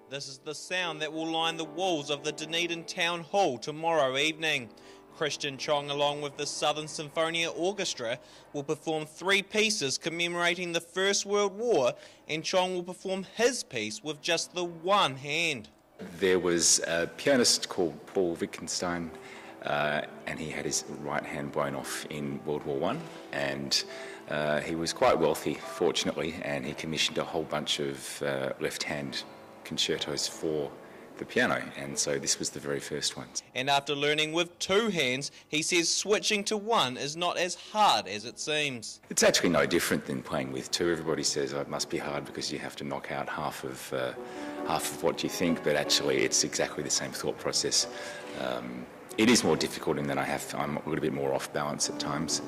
This is the sound that will line the walls of the Dunedin Town Hall tomorrow evening. Christian Chong, along with the Southern Sinfonia Orchestra, will perform 3 pieces commemorating the First World War, and Chong will perform his piece with just the one hand. There was a pianist called Paul Wittgenstein, and he had his right hand blown off in World War I, and he was quite wealthy, fortunately, and he commissioned a whole bunch of left-hand concertos for the piano, and so this was the very first one. And after learning with 2 hands, he says switching to one is not as hard as it seems. It's actually no different than playing with 2. Everybody says it must be hard because you have to knock out half of what you think, but actually it's exactly the same thought process. It is more difficult in that I'm a little bit more off balance at times,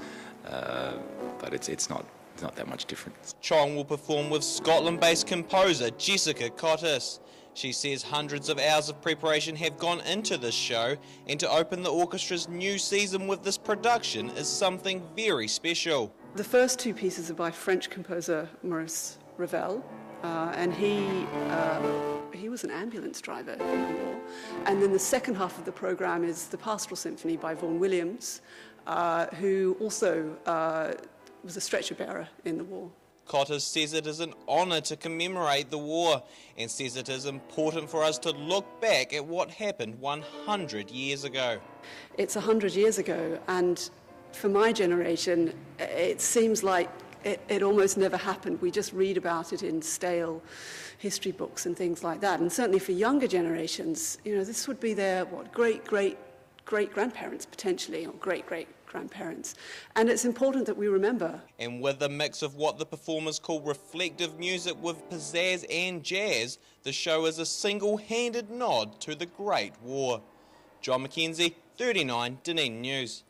but it's not that much different. Chong will perform with Scotland-based composer Jessica Cottis. She says hundreds of hours of preparation have gone into this show, and to open the orchestra's new season with this production is something very special. The first 2 pieces are by French composer Maurice Ravel, and he was an ambulance driver in the war. And then the second half of the program is the Pastoral Symphony by Vaughan Williams, who also was a stretcher bearer in the war. Cottis says it is an honour to commemorate the war, and says it is important for us to look back at what happened 100 years ago. It's 100 years ago, and for my generation, it seems like it almost never happened. We just read about it in stale history books and things like that. And certainly for younger generations, this would be their great-grandparents potentially, or great-great-grandparents. And it's important that we remember. And with a mix of what the performers call reflective music with pizzazz and jazz, the show is a single-handed nod to the Great War. John Mackenzie, 39 Dunedin News.